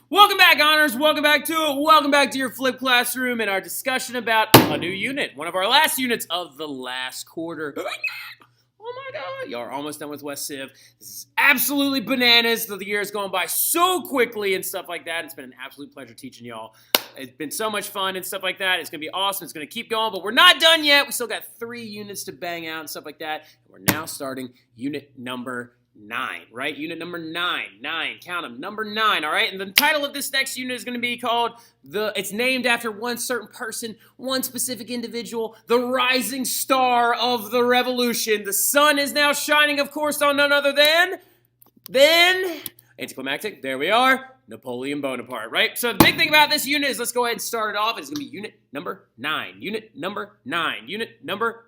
Welcome back, Honors. Welcome back to it. Welcome back to your Flip Classroom and our discussion about a new unit. One of our last units of the last quarter. Oh my God. Y'all are almost done with West Civ. This is absolutely bananas. The year is going by so quickly and stuff like that. It's been an absolute pleasure teaching y'all. It's been so much fun and stuff like that. It's going to be awesome. It's going to keep going, but we're not done yet. We still got 3 units to bang out and stuff like that. And we're now starting unit number 9, right? Unit number 9. 9. Count them. Number 9, all right? And the title of this next unit is going to be called it's named after one certain person, one specific individual, the rising star of the revolution. The sun is now shining, of course, on none other than anticlimactic. There we are. Napoleon Bonaparte, right? So the big thing about this unit is let's go ahead and start it off. It's going to be unit number 9. Unit number 9. Unit number...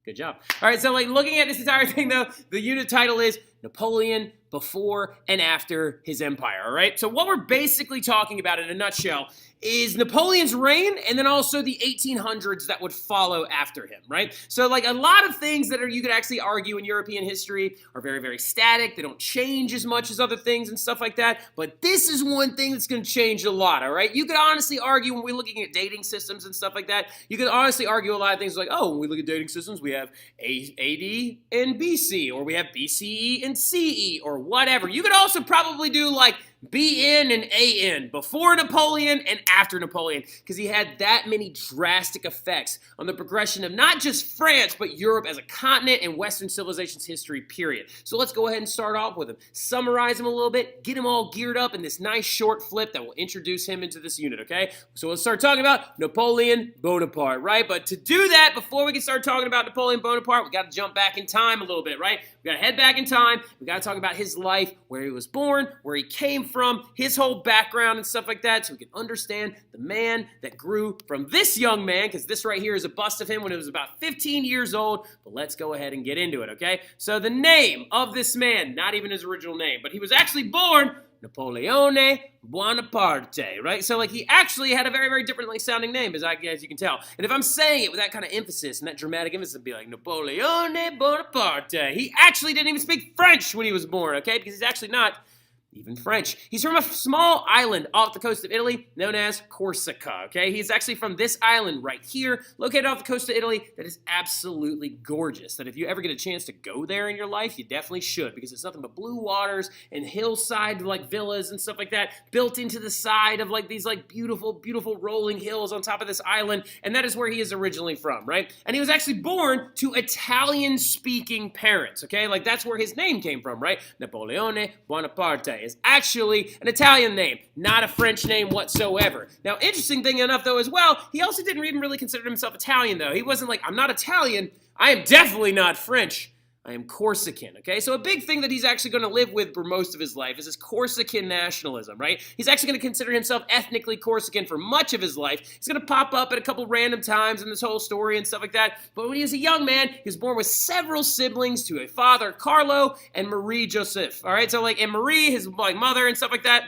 Good job. All right, so like looking at this entire thing, though, the unit title is Napoleon Before and After His Empire, all right? So what we're basically talking about in a nutshell is Napoleon's reign and then also the 1800s that would follow after him, right? So like a lot of things that you could actually argue in European history are very, very static. They don't change as much as other things and stuff like that. But this is one thing that's going to change a lot, all right? You could honestly argue when we're looking at dating systems and stuff like that, you could honestly argue a lot of things like, oh, when we look at dating systems, we have AD and BC, or we have BCE and CE, or whatever. You could also probably do like BN and AN, before Napoleon and after Napoleon, because he had that many drastic effects on the progression of not just France, but Europe as a continent and Western civilization's history, period. So let's go ahead and start off with him. Summarize him a little bit, get him all geared up in this nice short flip that will introduce him into this unit, okay? So let's start talking about Napoleon Bonaparte, right? But to do that, before we can start talking about Napoleon Bonaparte, we got to jump back in time a little bit, right? We got to head back in time. We got to talk about his life, where he was born, where he came from, his whole background and stuff like that, so we can understand the man that grew from this young man, because this right here is a bust of him when he was about 15 years old. But let's go ahead and get into it, okay? So the name of this man, not even his original name, but he was actually born Napoleone Bonaparte, right? So like he actually had a very, very differently sounding name, as you can tell. And if I'm saying it with that kind of emphasis and that dramatic emphasis, it'd be like Napoleone Bonaparte. He actually didn't even speak French when he was born, okay? Because he's actually not even French. He's from a small island off the coast of Italy known as Corsica, okay? He's actually from this island right here, located off the coast of Italy, that is absolutely gorgeous, that if you ever get a chance to go there in your life, you definitely should, because it's nothing but blue waters and hillside like villas and stuff like that built into the side of like these like beautiful, beautiful rolling hills on top of this island, and that is where he is originally from, right? And he was actually born to Italian-speaking parents, okay? Like that's where his name came from, right? Napoleone Bonaparte is actually an Italian name, not a French name whatsoever. Now, interesting thing enough, though, as well, he also didn't even really consider himself Italian, though. He wasn't like, I'm not Italian, I am definitely not French, I am Corsican, okay? So a big thing that he's actually going to live with for most of his life is his Corsican nationalism, right? He's actually going to consider himself ethnically Corsican for much of his life. He's going to pop up at a couple random times in this whole story and stuff like that. But when he was a young man, he was born with several siblings to a father, Carlo, and Marie Joseph, all right? So like, and Marie, his like mother and stuff like that,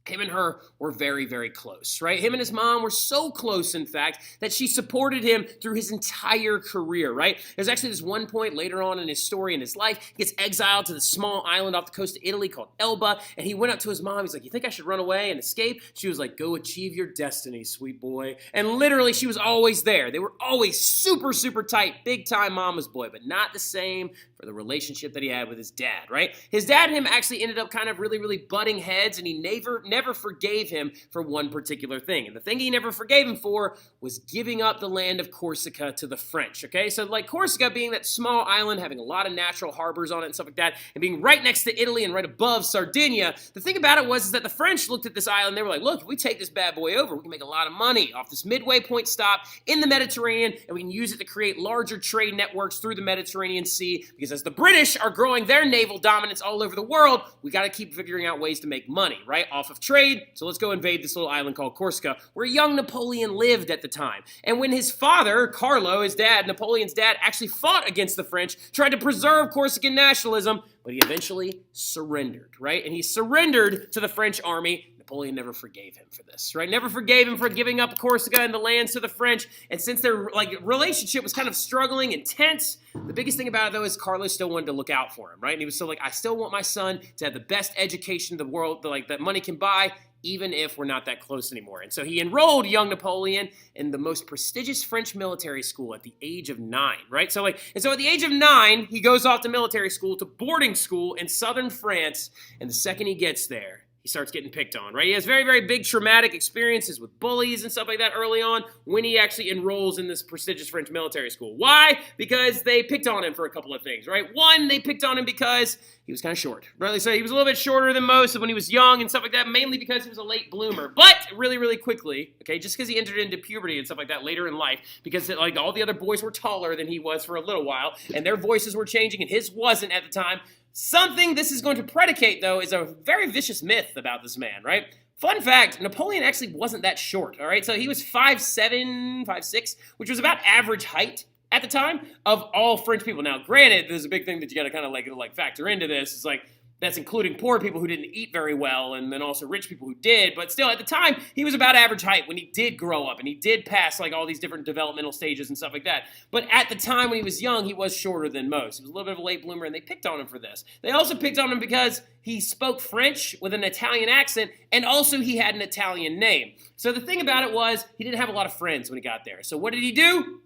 him and her were very, very close, right? Him and his mom were so close, in fact, that she supported him through his entire career, right? There's actually this one point later on in his story, in his life, he gets exiled to this small island off the coast of Italy called Elba, and he went up to his mom. He's like, you think I should run away and escape? She was like, go achieve your destiny, sweet boy. And literally, she was always there. They were always super, super tight, big-time mama's boy, but not the same for the relationship that he had with his dad, right? His dad and him actually ended up kind of really, really butting heads, and he never forgave him for one particular thing. And the thing he never forgave him for was giving up the land of Corsica to the French, okay? So like Corsica being that small island, having a lot of natural harbors on it and stuff like that, and being right next to Italy and right above Sardinia, the thing about it was is that the French looked at this island, they were like, look, if we take this bad boy over, we can make a lot of money off this midway point stop in the Mediterranean, and we can use it to create larger trade networks through the Mediterranean Sea, because as the British are growing their naval dominance all over the world, we got to keep figuring out ways to make money, right? Off of trade. So let's go invade this little island called Corsica, where young Napoleon lived at the time. And when his father, Carlo, his dad, Napoleon's dad, actually fought against the French, tried to preserve Corsican nationalism, but he eventually surrendered, right? And he surrendered to the French army. Napoleon never forgave him for this, right? Never forgave him for giving up Corsica and the lands to the French. And since their relationship was kind of struggling and tense, the biggest thing about it, though, is Carlos still wanted to look out for him, right? And he was still like, I still want my son to have the best education the world, that money can buy, even if we're not that close anymore. And so he enrolled young Napoleon in the most prestigious French military school at the age of 9, right? So at the age of 9, he goes off to military school, to boarding school in southern France, and the second he gets there, he starts getting picked on, right? He has very, very big traumatic experiences with bullies and stuff like that early on when he actually enrolls in this prestigious French military school. Why? Because they picked on him for a couple of things, right? One, they picked on him because he was kind of short, right? So he was a little bit shorter than most when he was young and stuff like that, mainly because he was a late bloomer. But really, really quickly, okay, just because he entered into puberty and stuff like that later in life, because like all the other boys were taller than he was for a little while, and their voices were changing and his wasn't at the time. Something this is going to predicate, though, is a very vicious myth about this man, right? Fun fact, Napoleon actually wasn't that short, all right? So he was 5'7", 5'6", which was about average height at the time of all French people. Now, granted, there's a big thing that you got to kind of like factor into this. It's like, that's including poor people who didn't eat very well and then also rich people who did. But still, at the time, he was about average height when he did grow up and he did pass like all these different developmental stages and stuff like that. But at the time when he was young, he was shorter than most. He was a little bit of a late bloomer, and they picked on him for this. They also picked on him because he spoke French with an Italian accent, and also he had an Italian name. So the thing about it was he didn't have a lot of friends when he got there. So what did he do?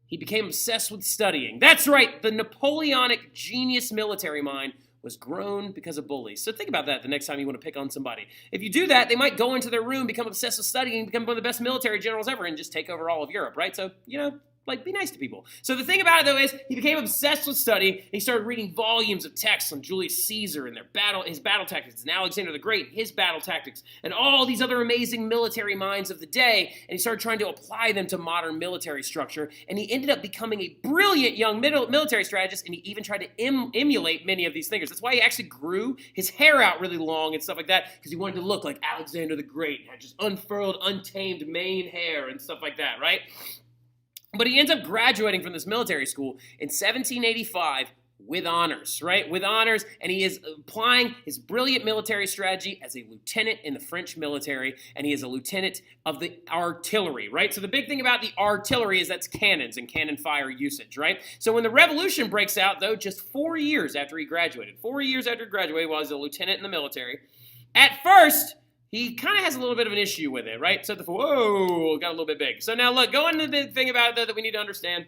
He became obsessed with studying. That's right, the Napoleonic genius military mind was grown because of bullies. So think about that the next time you want to pick on somebody. If you do that, they might go into their room, become obsessed with studying, become one of the best military generals ever, and just take over all of Europe, right? So, like, be nice to people. So the thing about it, though, is he became obsessed with study, and he started reading volumes of texts on Julius Caesar and his battle tactics, and Alexander the Great, his battle tactics, and all these other amazing military minds of the day, and he started trying to apply them to modern military structure, and he ended up becoming a brilliant young military strategist, and he even tried to emulate many of these thinkers. That's why he actually grew his hair out really long and stuff like that, because he wanted to look like Alexander the Great, and had just unfurled, untamed mane hair and stuff like that, right? But he ends up graduating from this military school in 1785 with honors, right? With honors, and he is applying his brilliant military strategy as a lieutenant in the French military, and he is a lieutenant of the artillery, right? So the big thing about the artillery is that's cannons and cannon fire usage, right? So when the revolution breaks out, though, just 4 years after he graduated, while he was a lieutenant in the military, at first, he kind of has a little bit of an issue with it, right? So whoa, got a little bit big. So now look, going to the thing about it, though, that we need to understand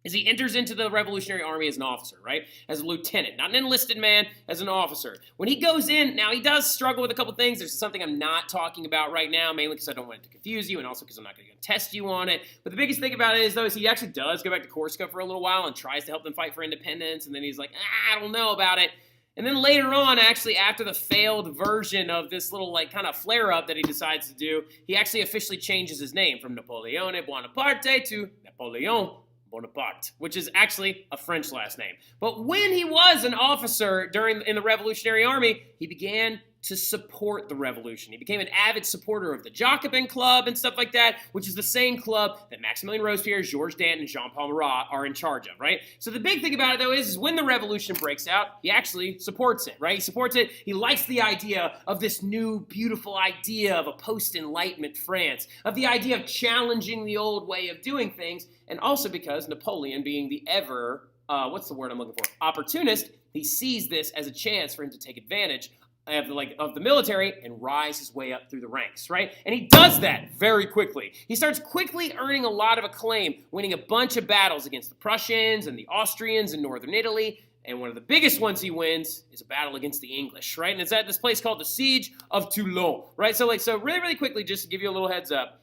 is he enters into the Revolutionary Army as an officer, right? As a lieutenant, not an enlisted man, as an officer. When he goes in, now he does struggle with a couple things. There's something I'm not talking about right now, mainly because I don't want it to confuse you, and also because I'm not going to test you on it. But the biggest thing about it is, though, is he actually does go back to Corsica for a little while and tries to help them fight for independence, and then he's like, I don't know about it. And then later on, actually, after the failed version of this little, like, kind of flare-up that he decides to do, he actually officially changes his name from Napoleone Bonaparte to Napoleon Bonaparte, which is actually a French last name. But when he was an officer in the Revolutionary Army, he began to support the revolution. He became an avid supporter of the Jacobin Club and stuff like that, which is the same club that Maximilien Robespierre, Georges Danton, and Jean-Paul Marat are in charge of, right? So the big thing about it, though, is when the revolution breaks out, he actually supports it, right? He supports it. He likes the idea of this new, beautiful idea of a post-Enlightenment France, of the idea of challenging the old way of doing things, and also because Napoleon, being the ever, opportunist, he sees this as a chance for him to take advantage of the military and rise his way up through the ranks, right? And he does that very quickly. He starts quickly earning a lot of acclaim, winning a bunch of battles against the Prussians and the Austrians in northern Italy. And one of the biggest ones he wins is a battle against the English, right? And it's at this place called the Siege of Toulon, right? So really, really quickly, just to give you a little heads up,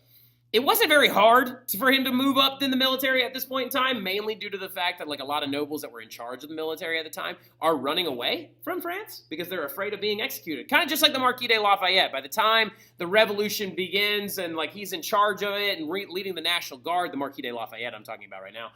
it wasn't very hard for him to move up in the military at this point in time, mainly due to the fact that, like, a lot of nobles that were in charge of the military at the time are running away from France because they're afraid of being executed. Kind of just like the Marquis de Lafayette. By the time the revolution begins and, like, he's in charge of it and leading the National Guard, the Marquis de Lafayette I'm talking about right now,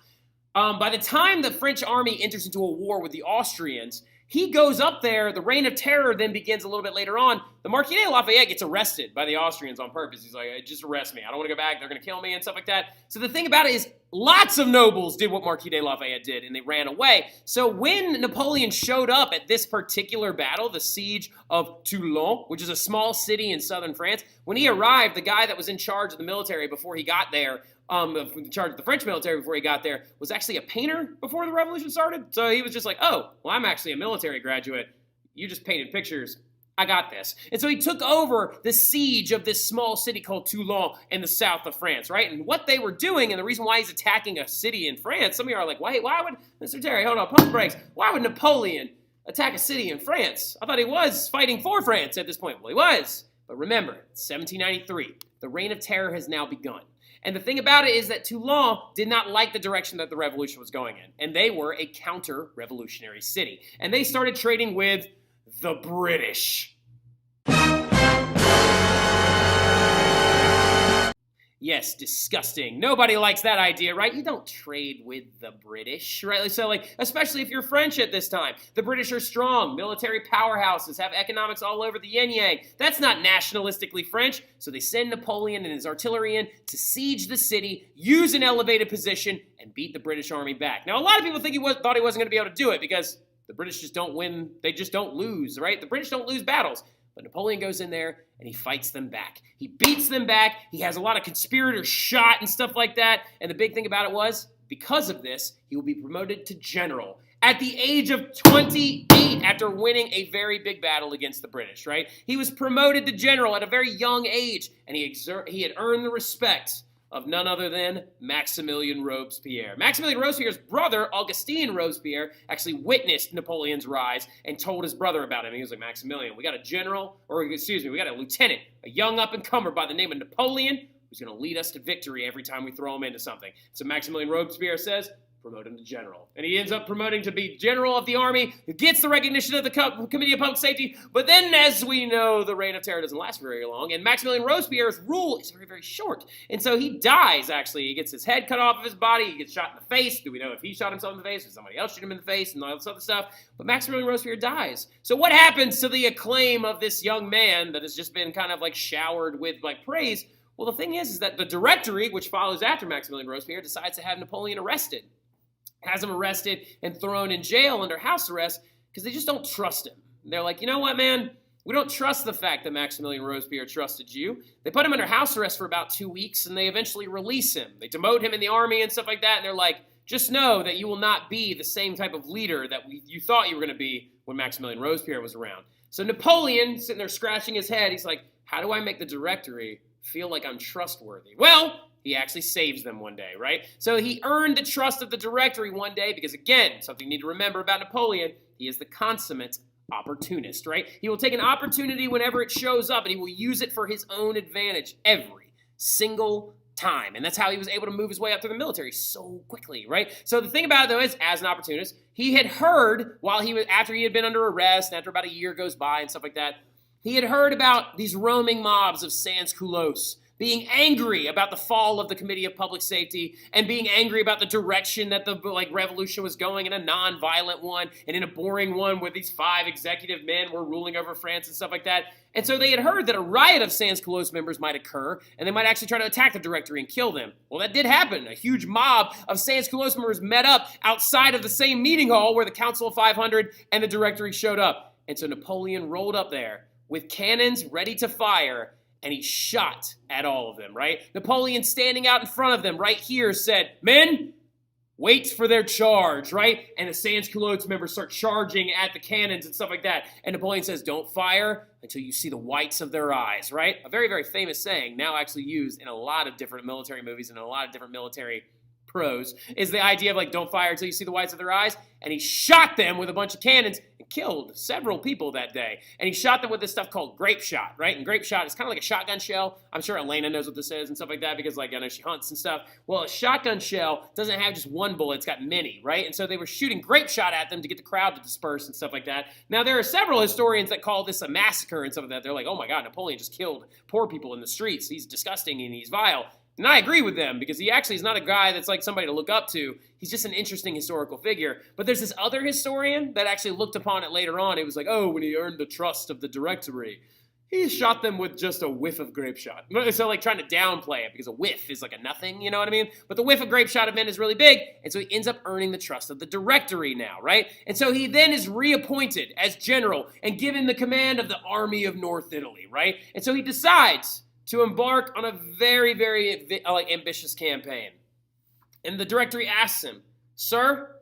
by the time the French army enters into a war with the Austrians, he goes up there. The Reign of Terror then begins a little bit later on. The Marquis de Lafayette gets arrested by the Austrians on purpose. He's like, just arrest me. I don't want to go back. They're going to kill me and stuff like that. So the thing about it is lots of nobles did what Marquis de Lafayette did, and they ran away. So when Napoleon showed up at this particular battle, the Siege of Toulon, which is a small city in southern France, when he arrived, the guy that was in charge of the military before he got there, in charge of the French military before he got there, was actually a painter before the revolution started. So he was just like, oh, well, I'm actually a military graduate. You just painted pictures. I got this. And so he took over the siege of this small city called Toulon in the south of France, right? And what they were doing, and the reason why he's attacking a city in France, some of you are like, why would, Mr. Terry, hold on, pump the brakes. Why would Napoleon attack a city in France? I thought he was fighting for France at this point. Well, he was. But remember, 1793, the Reign of Terror has now begun. And the thing about it is that Toulon did not like the direction that the revolution was going in. And they were a counter-revolutionary city. And they started trading with the British. Yes, disgusting. Nobody likes that idea, right? You don't trade with the British, right? So, especially if you're French at this time. The British are strong, military powerhouses, have economics all over the yin-yang. That's not nationalistically French. So they send Napoleon and his artillery in to siege the city, use an elevated position, and beat the British army back. Now, a lot of people think thought he wasn't going to be able to do it because the British just don't win. They just don't lose, right? The British don't lose battles. But Napoleon goes in there and he fights them back. He beats them back. He has a lot of conspirators shot and stuff like that. And the big thing about it was, because of this, he will be promoted to general at the age of 28 after winning a very big battle against the British, right? He was promoted to general at a very young age, and he had earned the respect of none other than Maximilien Robespierre. Maximilien Robespierre's brother, Augustin Robespierre, actually witnessed Napoleon's rise and told his brother about him. He was like, Maximilien, we got we got a lieutenant, a young up-and-comer by the name of Napoleon, who's going to lead us to victory every time we throw him into something. So Maximilien Robespierre says, promote him to general. And he ends up promoting to be general of the army, who gets the recognition of the Committee of Public Safety. But then, as we know, the Reign of Terror doesn't last very long, and Maximilien Robespierre's rule is very, very short. And so he dies, actually. He gets his head cut off of his body. He gets shot in the face. Do we know if he shot himself in the face or somebody else shot him in the face and all this other stuff? But Maximilien Robespierre dies. So what happens to the acclaim of this young man that has just been kind of showered with praise? Well, the thing is that the Directory, which follows after Maximilien Robespierre, decides to have Napoleon arrested. Has him arrested and thrown in jail under house arrest because they just don't trust him. They're like, you know what, man? We don't trust the fact that Maximilien Robespierre trusted you. They put him under house arrest for about 2 weeks, and they eventually release him. They demote him in the army and stuff like that, and they're like, just know that you will not be the same type of leader that you thought you were going to be when Maximilien Robespierre was around. So Napoleon, sitting there scratching his head, he's like, how do I make the Directory feel like I'm trustworthy? Well, he actually saves them one day, right? So he earned the trust of the Directory one day because, again, something you need to remember about Napoleon, he is the consummate opportunist, right? He will take an opportunity whenever it shows up, and he will use it for his own advantage every single time. And that's how he was able to move his way up through the military so quickly, right? So the thing about it, though, is as an opportunist, he had heard after he had been under arrest, after about a year goes by and stuff like that, he had heard about these roaming mobs of sans-culottes being angry about the fall of the Committee of Public Safety and being angry about the direction that the revolution was going, in a non-violent one and in a boring one where these 5 executive men were ruling over France and stuff like that. And so they had heard that a riot of sans-culottes members might occur, and they might actually try to attack the Directory and kill them. Well, that did happen. A huge mob of sans-culottes members met up outside of the same meeting hall where the Council of 500 and the Directory showed up. And so Napoleon rolled up there with cannons ready to fire, and he shot at all of them, right? Napoleon, standing out in front of them right here, said, men, wait for their charge, right? And the sans-culottes members start charging at the cannons and stuff like that. And Napoleon says, don't fire until you see the whites of their eyes, right? A very, very famous saying, now actually used in a lot of different military movies and a lot of different military pros, is the idea of don't fire until you see the whites of their eyes. And he shot them with a bunch of cannons and killed several people that day. And he shot them with this stuff called grape shot, right? And grape shot is kind of like a shotgun shell. I'm sure Elena knows what this is and stuff like that because I know she hunts and stuff. Well, a shotgun shell doesn't have just one bullet, it's got many, right? And so they were shooting grape shot at them to get the crowd to disperse and stuff like that. Now, there are several historians that call this a massacre and stuff like that. They're like, oh my God, Napoleon just killed poor people in the streets. He's disgusting and he's vile. And I agree with them because he actually is not a guy that's somebody to look up to. He's just an interesting historical figure. But there's this other historian that actually looked upon it later on. It was like, oh, when he earned the trust of the Directory, he shot them with just a whiff of grape shot. So trying to downplay it because a whiff is like a nothing, you know what I mean? But the whiff of grape shot event is really big. And so he ends up earning the trust of the Directory now, right? And so he then is reappointed as general and given the command of the Army of North Italy, right? And so he decides to embark on a very, very ambitious campaign. And the Directory asks him, sir,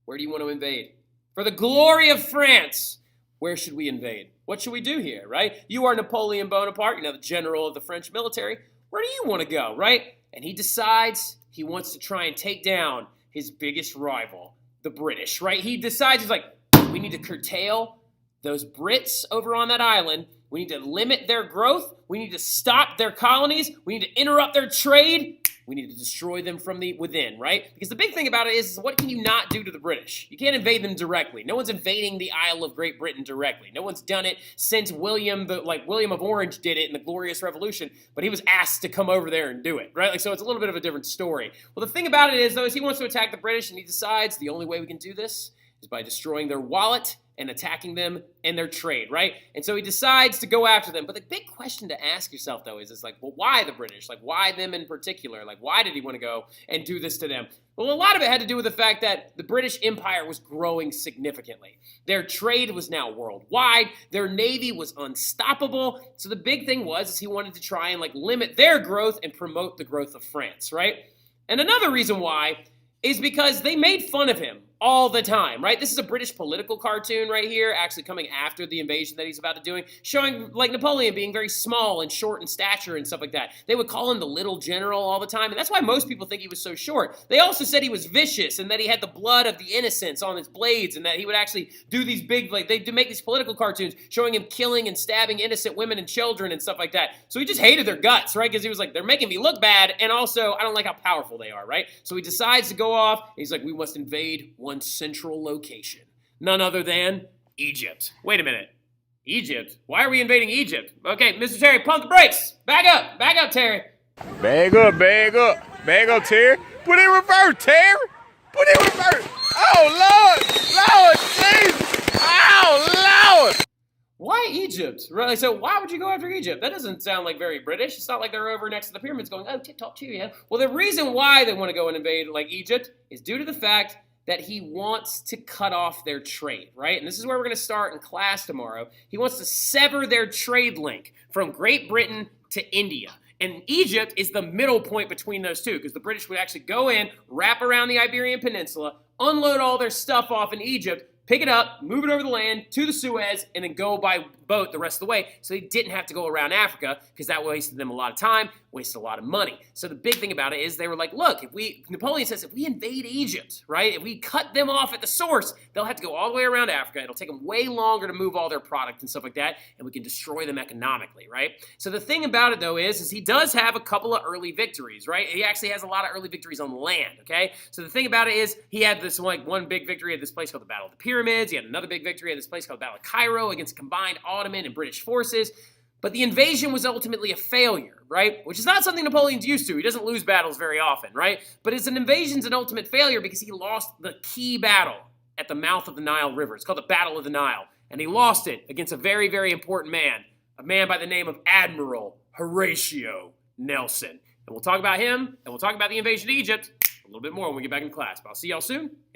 where do you want to invade? For the glory of France, where should we invade? What should we do here, right? You are Napoleon Bonaparte, the general of the French military. Where do you want to go, right? And he decides he wants to try and take down his biggest rival, the British, right? He decides, he's like, we need to curtail those Brits over on that island. We need to limit their growth. We need to stop their colonies. We need to interrupt their trade. We need to destroy them from the within, right? Because the big thing about it is what can you not do to the British? You can't invade them directly. No one's invading the Isle of Great Britain directly. No one's done it since William of Orange did it in the Glorious Revolution, but he was asked to come over there and do it, right? So it's a little bit of a different story. Well, the thing about it is, though, is he wants to attack the British, and he decides the only way we can do this is by destroying their wallet and attacking them and their trade, right? And so he decides to go after them. But the big question to ask yourself, though, is like, well, why the British? Like, why them in particular? Like, why did he want to go and do this to them? Well, a lot of it had to do with the fact that the British Empire was growing significantly. Their trade was now worldwide. Their navy was unstoppable. So the big thing was he wanted to try and limit their growth and promote the growth of France, right? And another reason why is because they made fun of him all the time, right? This is a British political cartoon right here, actually coming after the invasion that he's about to do, showing Napoleon being very small and short in stature and stuff like that. They would call him the little general all the time, and that's why most people think he was so short. They also said he was vicious and that he had the blood of the innocents on his blades and that he would actually do these big, they make these political cartoons showing him killing and stabbing innocent women and children and stuff like that. So he just hated their guts, right? Because he was like, they're making me look bad, and also I don't like how powerful they are, right? So he decides to go off, and he's like, we must invade one central location. None other than Egypt. Wait a minute. Egypt? Why are we invading Egypt? Okay, Mr. Terry, pump the brakes. Back up, Terry. Bag up, Terry. Put it in reverse, Terry. Put it in reverse. Oh, Lord, Jesus. Oh, Lord. Why Egypt? Really? So why would you go after Egypt? That doesn't sound like very British. It's not like they're over next to the pyramids going, oh, tip-top cheerio. Well, the reason why they want to go and invade Egypt is due to the fact that he wants to cut off their trade, right? And this is where we're going to start in class tomorrow. He wants to sever their trade link from Great Britain to India. And Egypt is the middle point between those two, because the British would actually go in, wrap around the Iberian Peninsula, unload all their stuff off in Egypt, pick it up, move it over the land to the Suez, and then go by boat the rest of the way. So they didn't have to go around Africa, because that wasted them a lot of time, wasted a lot of money. So the big thing about it is they were like, look, Napoleon says if we invade Egypt, right, if we cut them off at the source, they'll have to go all the way around Africa. It'll take them way longer to move all their product and stuff like that, and we can destroy them economically, right? So the thing about it, though, is he does have a couple of early victories, right? He actually has a lot of early victories on land, okay? So the thing about it is he had this one big victory at this place called the Battle of the Pyramids. He had another big victory at this place called the Battle of Cairo against combined Ottoman and British forces. But the invasion was ultimately a failure, right? Which is not something Napoleon's used to. He doesn't lose battles very often, right? But an invasion's an ultimate failure because he lost the key battle at the mouth of the Nile River. It's called the Battle of the Nile. And he lost it against a very, very important man, a man by the name of Admiral Horatio Nelson. And we'll talk about him, and we'll talk about the invasion of Egypt a little bit more when we get back in class. But I'll see y'all soon.